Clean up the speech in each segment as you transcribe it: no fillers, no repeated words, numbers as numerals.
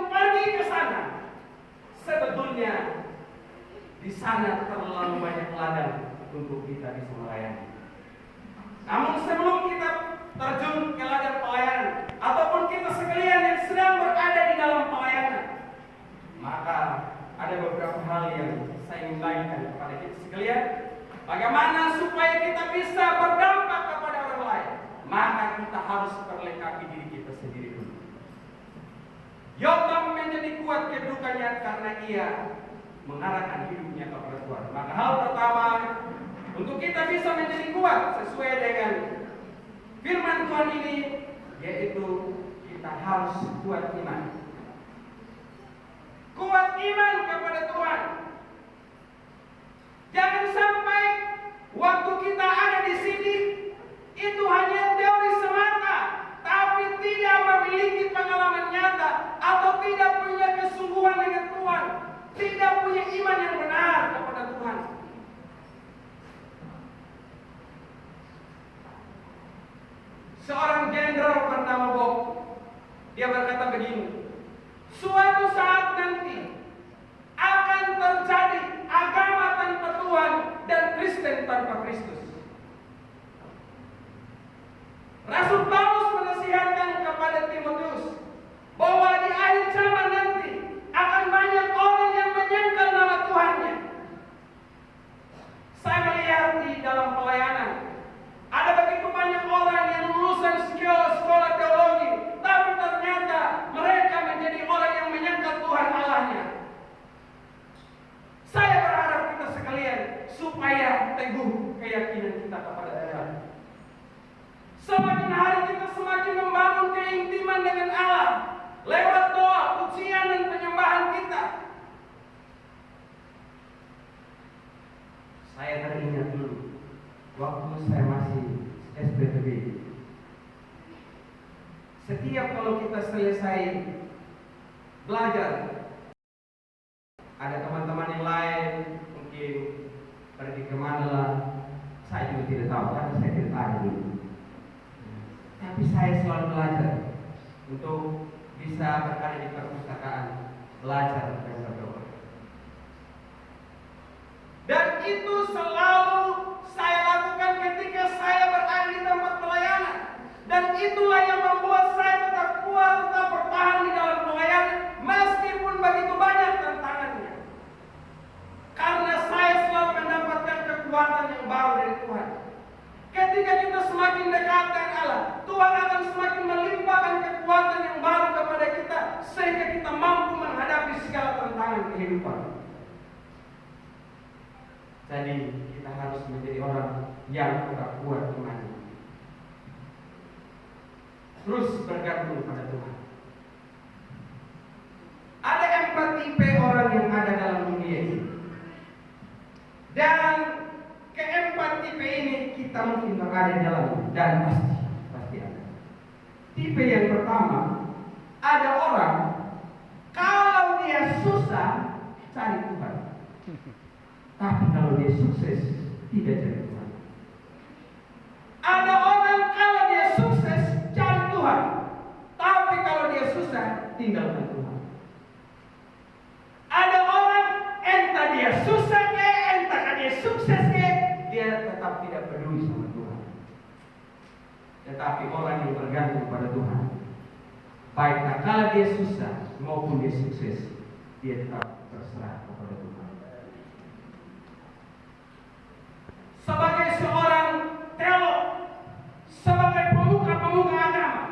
untuk pergi ke sana. Sebetulnya di sana terlalu banyak ladang untuk kita bisa melayani. Namun sebelum kita terjun ke ladang pelayanan, ataupun kita sekalian yang sedang berada di dalam pelayanan, maka ada beberapa hal yang saya ingin bagikan kepada kita sekalian. Bagaimana supaya kita bisa berdampak kepada orang lain? Maka kita harus perlengkapi diri kita sendiri dulu. Yotam menjadi kuat kedudukannya karena ia mengarahkan hidupnya kepada Tuhan. Maka hal pertama untuk kita bisa menjadi kuat sesuai dengan firman Tuhan ini, yaitu kita harus kuat iman. Kuat iman kepada Tuhan. Jangan sampai waktu kita ada di sini itu hanya teori semata, tapi tidak memiliki pengalaman nyata atau tidak punya kesungguhan dengan Tuhan, tidak punya iman yang benar kepada Tuhan. Seorang jenderal bernama Bob, dia berkata begini, suatu saat nanti akan terjadi agama tanpa Tuhan dan Kristen tanpa Kristus. Rasul Paulus menasihatkan kepada Timotius bahwa di akhir zaman nanti akan banyak orang yang menyangkal nama Tuhannya. Saya melihat di dalam pelayanan ada begitu banyak orang yang lulusan sekolah teologi, tapi ternyata mereka menjadi orang yang menyangkal Tuhan Allahnya. Saya berharap kita sekalian supaya teguh keyakinan kita kepada Tuhan. Semakin hari kita semakin membangun keintiman dengan Allah lewat doa, pujian dan penyembahan kita. Saya teringat dulu waktu saya masih SPTB. Setiap kalau kita selesai belajar, ada teman-teman yang lain mungkin pergi kemana lah, saya juga tidak tahu karena saya tidak ada dulu. Tapi saya selalu belajar untuk bisa berada di perpustakaan, belajar dan berdoa. Dan itu selalu saya lakukan ketika saya berada di tempat pelayanan. Dan itulah yang membuat saya tetap kuat, tetap bertahan di dalam pelayanan meskipun begitu banyak tantangannya. Karena saya selalu mendapatkan kekuatan yang baru dari Tuhan. Ketika kita semakin dekat dengan Allah, Tuhan akan semakin melimpahkan kekuatan yang baru kepada kita sehingga kita mampu menghadapi segala tantangan kehidupan. Jadi kita harus menjadi orang yang tetap kuat imannya. Terus bergantung pada Tuhan. Ada 4 tipe orang yang ada dalam dunia ini. Dan keempat tipe ini kita mungkin berada di dalamnya dan pasti ada. Tipe yang pertama, ada orang kalau dia susah cari Tuhan, tapi kalau dia sukses tidak cari Tuhan. Ada orang kalau dia sukses cari Tuhan, tapi kalau dia susah tinggalkan Tuhan. Ada orang entah dia susah entah dia sukses dia tetap tidak peduli sama Tuhan. Tetapi orang yang bergantung pada Tuhan, baik kala dia susah maupun dia sukses, dia tetap berserah kepada Tuhan. Sebagai seorang teolog, sebagai pemuka agama,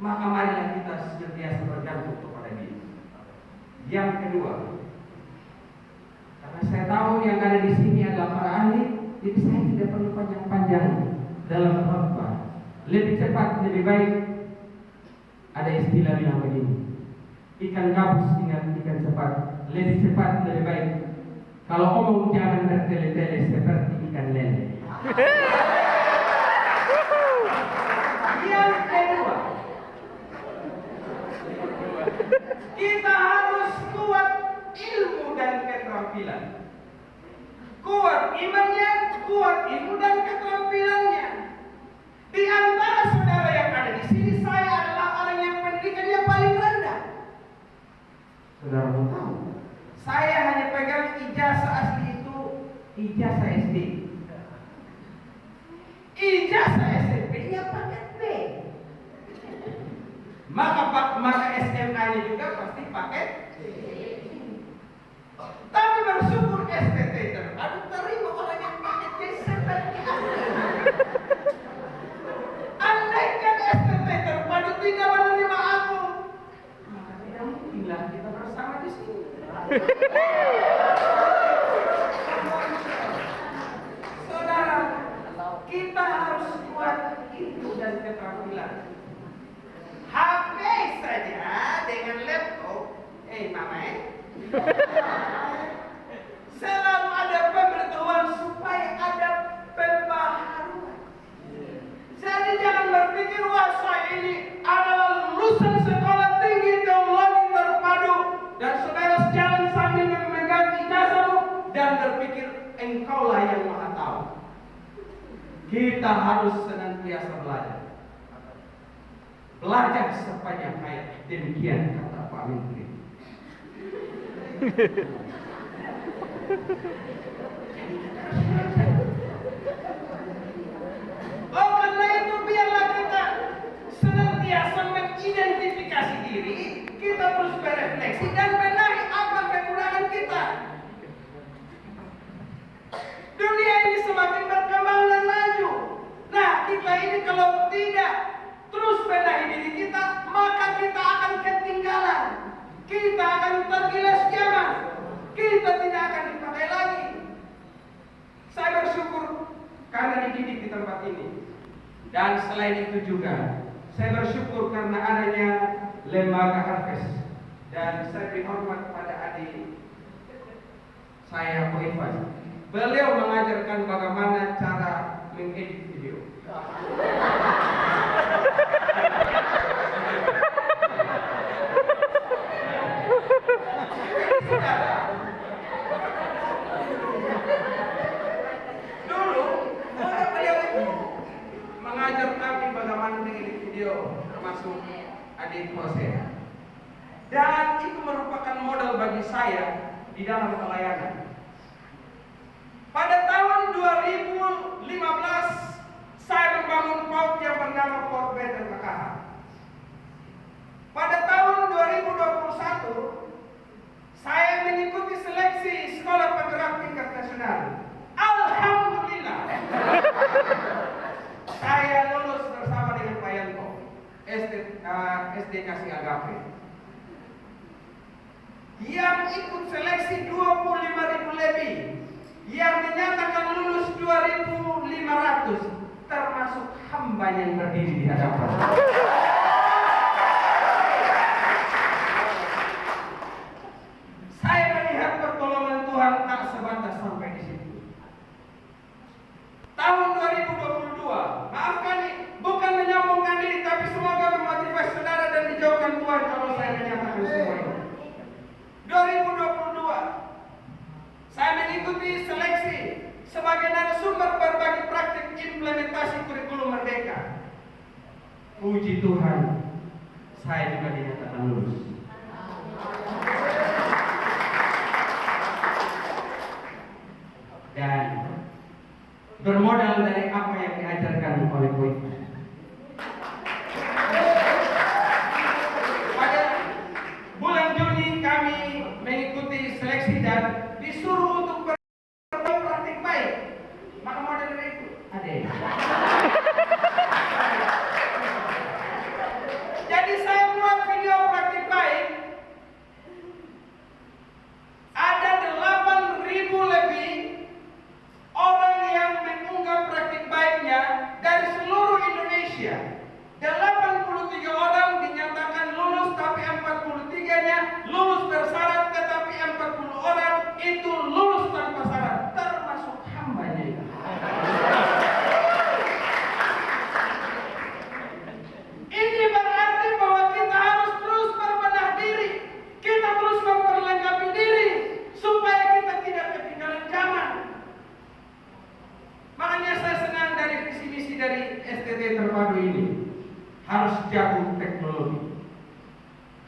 maka marilah kita senantiasa bergantung kepada Dia. Yang kedua, karena saya tahu yang ada di sini adalah para ahli, jadi saya tidak perlu panjang-panjang dalam khotbah. Lebih cepat, lebih baik. Ada istilah bilang begini, ikan gabus dengan ikan cepat, lebih cepat, lebih baik. Kalau ngomong jangan bertele-tele seperti ikan lele. Yang kedua, kita harus kuat ilmu dan keterampilan. Kuat imannya, kuat ilmu dan keterampilannya. Di antara saudara yang ada di sini, saya adalah orang yang pendidikannya paling rendah. Saudara mau tahu? Saya hanya pegang ijazah asli itu ijazah SD. Ijazah SMP-nya paket B. Maka SMA-nya juga pasti paket C. Tapi bersyukur STT terpadu terima orang yang paket C seperti andaikan STT terpadu tidak menerima aku, maka tidak mungkinlah kita bersama di sini. Saudara, kita harus kuat itu dan keterampilan. HP saja dengan laptop, mama selalu ada pemberitahuan supaya ada pembaharuan. Jadi jangan berpikir wah saya ini adalah lulusan sekolah tinggi teologi terpadu dan saudara sejalan sambil memegang ijazahmu dan berpikir engkaulah yang maha tahu. Kita harus senantiasa belajar. Belajar sepanjang hayat. Demikian kata Pak Menteri. Oh, karena itu biarlah kita senantiasa mengidentifikasi diri, kita terus berefleksi dan benahi apa kekurangan kita. Dunia ini semakin berkembang dan maju. Nah, kita ini kalau tidak terus benahi diri kita, maka kita akan ketinggalan. Kita akan tergilas zaman. Kita tidak akan dipakai lagi. Saya bersyukur karena dididik di tempat ini. Dan selain itu juga, saya bersyukur karena adanya lembaga Harvest. Dan saya beri hormat pada adik saya, Ko Ivan. Beliau mengajarkan bagaimana cara mengedit video. Dulu, beliau mengajar kami bagaimana mengedit video, termasuk adik Hosea. Dan itu merupakan modal bagi saya di dalam pelayanan. Pada tahun 2015 saya membangun PAUD yang bernama PAUD Betel Makaha. Pada tahun 2021 saya mengikuti seleksi sekolah penggerak tingkat nasional. Alhamdulillah. Saya lulus bersama dengan Pak Yanto SD Kasih Agape. Yang ikut seleksi 25.000 lebih. Yang dinyatakan lulus 2.500, termasuk hamba yang berdiri di hadapan. Saya melihat pertolongan Tuhan tak sebatas sampai di situ. Tahun 2022, maafkan nih, bukan menyombongkan diri, tapi semoga memotivasi saudara dan dijauhkan Tuhan kalau saya menyatakan semua ini. 2022 saya mengikuti seleksi sebagai narasumber berbagi praktik implementasi kurikulum Merdeka. Puji Tuhan, saya juga dinyatakan lulus. Dan bermodal dari apa yang diajarkan oleh Ko Ivan. Pada bulan Juni kami mengikuti seleksi dan disuruh untuk berbagi praktik baik. Maka modal dari itu ada. Jadi saya buat video praktik baik. Ada 8.000 lebih orang yang mengunggah praktik baiknya dari seluruh Indonesia. 83 orang dinyatakan lulus, tapi 43-nya lulus bersyarat, tetapi 40 orang itu lulus tanpa syarat, termasuk hambanya itu. Ini berarti bahwa kita harus terus berbenah diri, kita terus memperlengkapi diri supaya kita tidak ketinggalan zaman. Makanya saya senang dari visi misi dari STT terpadu ini, harus jago teknologi.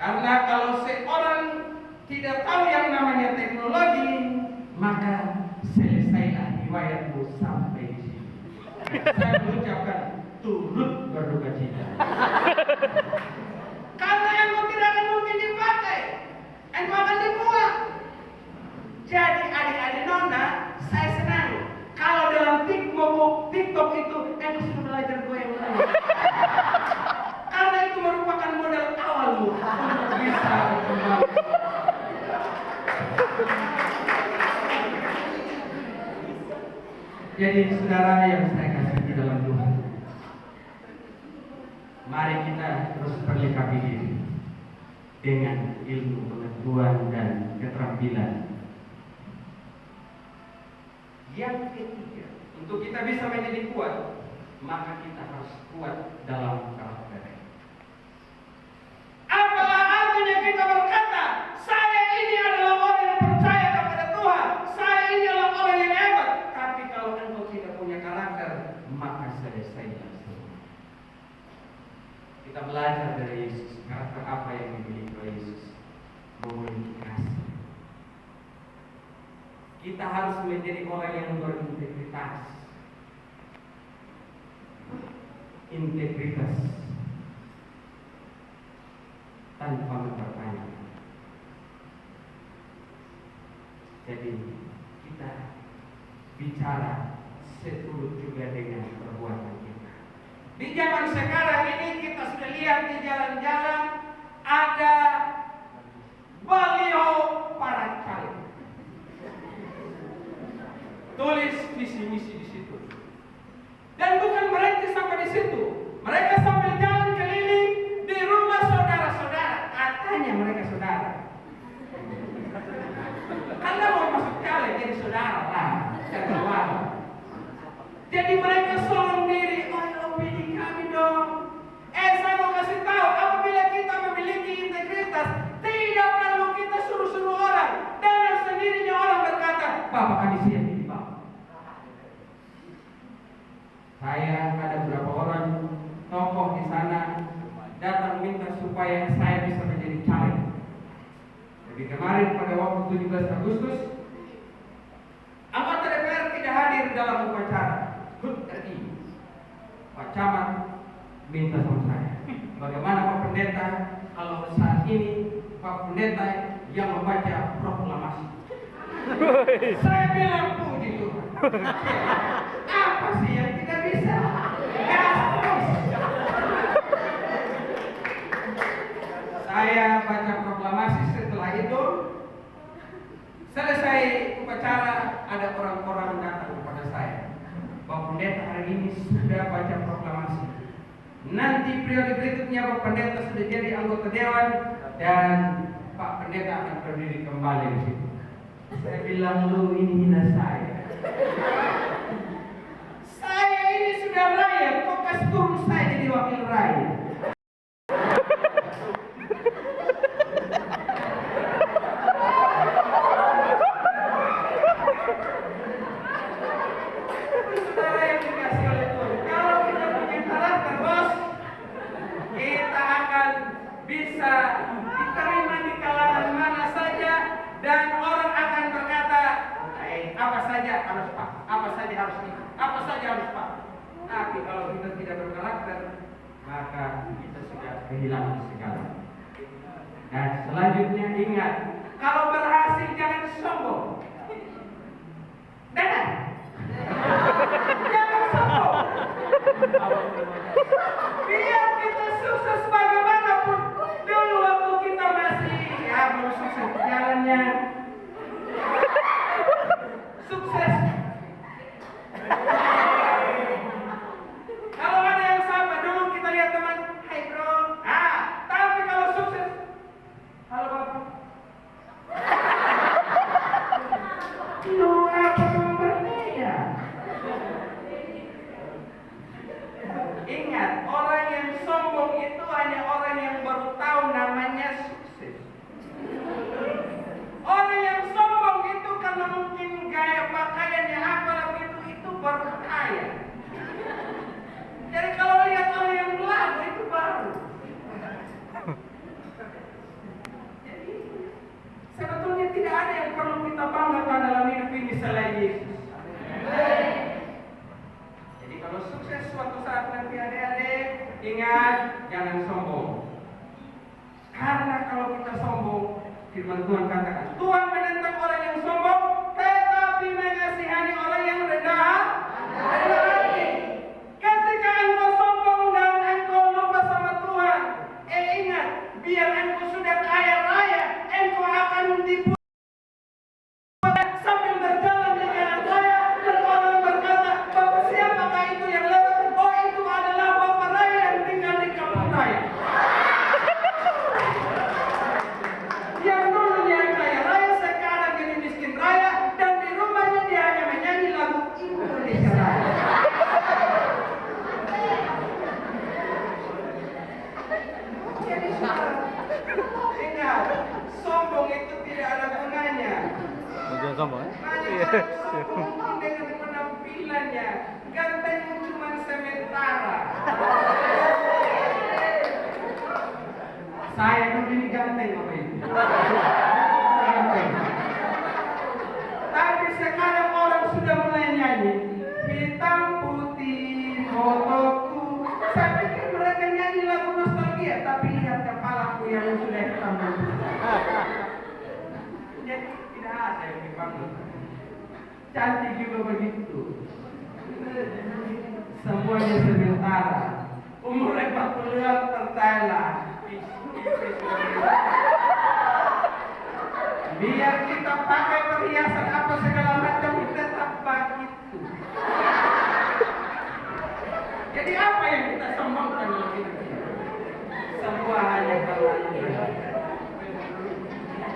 Karena kalau seorang tidak tahu yang namanya teknologi, maka selesailah riwayatmu sampai di sini. Saya mengucapkan turut berduka cita. Karena engkau tidak akan mungkin dipakai, engkau akan dibuang. Jadi adik-adik nona, saya senang kalau dalam TikTok itu engkau sudah belajar goyang lain. Karena itu merupakan modal awalmu untuk bisa berkembang. Jadi saudara yang saya kasih di dalam Tuhan, mari kita terus perlengkapi diri dengan ilmu pengetahuan dan keterampilan. Yang ketiga, untuk kita bisa menjadi kuat, maka kita harus kuat dalam karakter. Apalah artinya kita berkata, saya ini adalah orang yang percaya kepada Tuhan, saya ini adalah orang yang hebat. Tapi kalau engkau tidak punya karakter, maka selesailah semua. Kita belajar dari Yesus, karakter apa yang dimiliki oleh Yesus? Memiliki kasih. Kita harus menjadi orang yang berintegritas. Integritas tanpa bertanya. Jadi kita bicara seturut juga dengan perbuatan kita. Di zaman sekarang ini kita sudah lihat di jalan-jalan ada baliho para caleg. Tulis visi misi di situ. Dan bukan berhenti sampai di situ. Mereka sambil jalan keliling di rumah saudara-saudara. Katanya mereka saudara. Karena mau masuk caleg jadi saudara lah. Jadi mereka sorong diri. Oh, pilih kami dong. Saya mau kasih tahu, apabila kita memiliki integritas, tidak perlu kita suruh-suruh orang. Dengan sendirinya orang berkata, Bapak kami siap di bawah. Saya ada beberapa orang tokoh di sana datang minta supaya saya bisa menjadi caleg. Jadi kemarin pada waktu 17 Agustus, anggota DPR tidak hadir dalam upacara HUT RI. Pak Camat minta sama saya, bagaimana Pak Pendeta kalau saat ini Pak Pendeta yang membaca proklamasi? Saya bilang puji Tuhan. Apa sih yang tidak bisa? Gas. Saya baca proklamasi, setelah itu selesai upacara, ada orang-orang datang kepada saya. Pak Pendeta hari ini sudah baca proklamasi. Nanti periode berikutnya Pak Pendeta sudah jadi anggota dewan dan Pak Pendeta akan berdiri kembali di situ. Saya bilang, lu ini hina saya. Saya ini sudah rakyat, kok kasih turun saya jadi wakil rakyat. Saudara yang dikasih oleh Tuhan, kalau kita punya karakter bos, kita akan bisa diterima di kalangan mana saja dan orang akan berkata, apa saja harus Pak, apa saja harus ini, apa saja harus Pak. Tapi kalau kita tidak berkarakter, maka kita sudah kehilangan segala. Dan selanjutnya ingat, kalau berhasil jangan sombong. Dan jangan sombong. Biar kita sukses bagaimanapun. Dulu waktu kita masih belum sukses jalannya. Sukses. Kalau ada yang sama dulu kita lihat teman, hai bro. Tapi kalau sukses, halo bapak. Lu apa nomornya? Ingat. jangan sombong. Karena kalau kita sombong, firman Tuhan katakan, Tuhan menentang orang yang sombong, tetapi mengasihani orang yang rendah hati. Ketika engkau sombong dan engkau lupa sama Tuhan, ingat, biar engkau sudah kaya raya, engkau akan dibuat sambil berjalan di jalan raya, dan orang berkata, Bapak siapakah itu yang lewat? Oh, itu adalah Bapak raya yang tinggal di kampung raya. Yang dulunya kaya raya, sekarang jadi miskin raya, dan di rumahnya dia hanya menyanyi lagu Indonesia Raya. Jadi ingat, sombong itu tidak ada gunanya. Jangan sombong. Hanya sombong dengan penampilannya, ganteng cuma sementara. Saya dulu ini ganteng apa itu? Ganteng. Tapi sekarang orang sudah mulai nyanyi hitam putih fotoku. Saya pikir mereka nyanyi lagu nostalgia, tapi lihat kepalaku yang sudah hitam putih. Jadi tidak ada yang dibangun. Cantik juga begitu. Semuanya sementara. Umur 40-an tertela. Biar kita pakai perhiasan apa segala macam, tetap begitu. Jadi apa yang kita sombongkan kalau kita? Semua hanya kalah.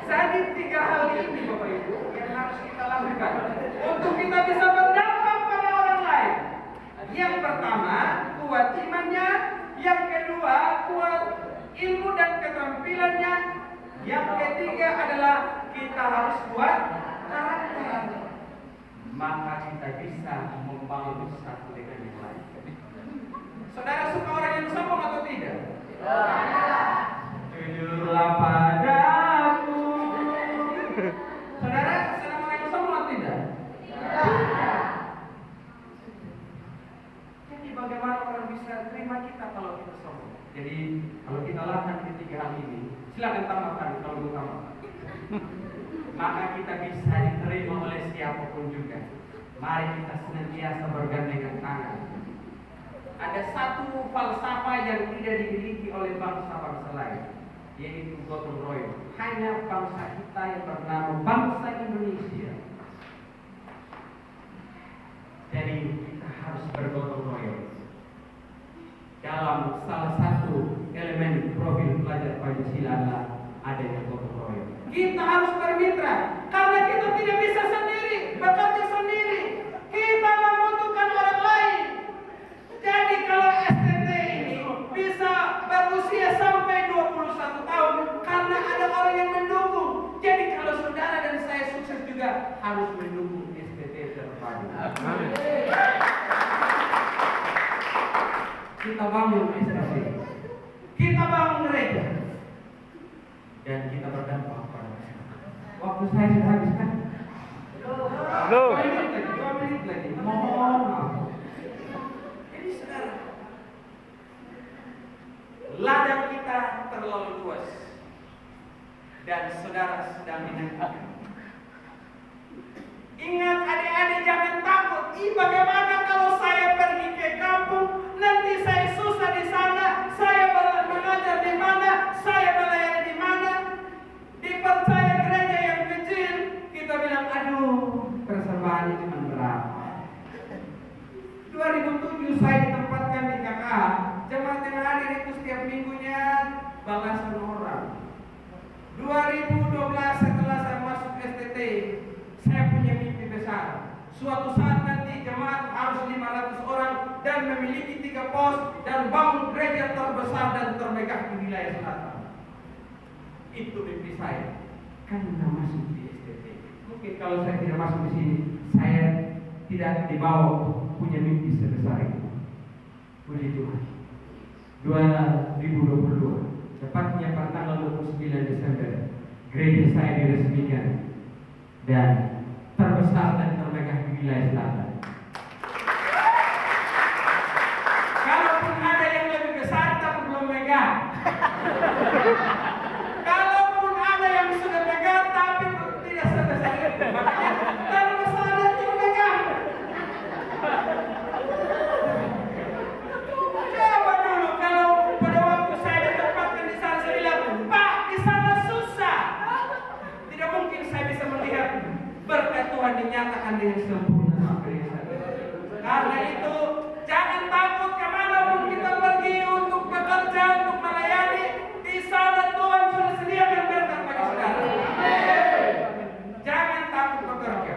Jadi 3 hal ini Bapak Ibu yang harus kita lakukan untuk kita bisa berdampak pada orang lain. Yang pertama, kuat imannya. Yang kedua, kuat ilmu dan keterampilannya. Yang ketiga adalah kita harus kuat karakter. Maka kita bisa membangun satu dengan yang lain. Saudara suka orang yang sombong atau tidak? Jujurlah padaku. Saudara senang orang yang sombong atau tidak? Jadi bagaimana orang bisa terima kita kalau kita sombong? Jadi kalau kita lakukan ketiga hal ini, silakan tambahkan kalau mau tambahkan. Maka kita bisa diterima oleh siapapun juga. Mari kita senantiasa bergandengan tangan. Ada satu falsafah yang tidak dimiliki oleh bangsa-bangsa lain, yaitu gotong royong. Hanya bangsa kita yang bernama bangsa Indonesia. Jadi kita harus bergotong royong. Dalam salah satu elemen profil pelajar Pancasila adalah adanya gotong royong. Kita harus bermitra, karena kita tidak bisa sendiri, bekerja sendiri. Kita membutuhkan orang lain. Jadi kalau STT ini bisa berusia sampai 21 tahun karena ada orang yang mendukung. Jadi kalau saudara dan saya sukses juga harus mendukung STT terpadu. Kita bangun STT, kita bangun gereja, dan kita berdampak pada masyarakat. Waktu saya sudah habis kan? 2 menit lagi. Mohon maaf. Jadi saudara, ladang kita terlalu luas dan saudara sedang menantikan. Ingat adik-adik, jangan takut. Bagaimana kalau saya pergi ke kampung, nanti saya susah di sana, saya mengajar di mana, saya melayani di mana, dipercaya gereja yang kecil, kita bilang, aduh, persembahannya cuma berapa. 2007 saya ditempatkan di KKA, jemaat yang hadir itu setiap minggunya belasan orang. 2012 setelah saya masuk STT, saya punya mimpi besar. Suatu saat nanti jemaat harus 500 orang dan memiliki 3 pos dan bangun gereja terbesar dan termegah di wilayah selatan. Itu mimpi saya. Karena masuk di STT. Mungkin kalau saya tidak masuk di sini, saya tidak dibawa punya mimpi sebesar itu. Puji Tuhan. 2022, tepatnya pada tanggal 29 Desember, gereja saya diresmikan dan terbesar dan termegah di wilayah selatan. Kalaupun ada yang lebih besar tapi belum megah, dinyatakan dengan sempurna sama Kristus. Karena itu jangan takut kemanapun kita pergi untuk bekerja, untuk melayani. Di sana Tuhan sudah sediakan berkat bagi saudara. Jangan takut bekerja,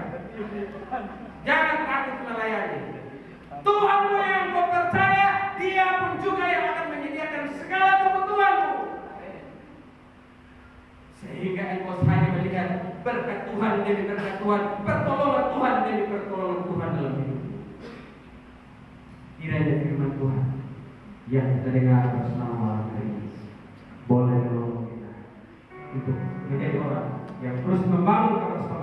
jangan takut melayani. Tuhan yang kau percaya, Dia pun juga yang akan menyediakan segala kebutuhanmu. Sehingga engkau hanya melihat berkat Tuhan demi berkat Tuhan, pertolongan Tuhan demi pertolongan Tuhan dalam hidup. Kiranya firman Tuhan yang kita dengar bersama malam hari ini boleh menolong kita untuk menjadi orang yang terus membangun kebersamaan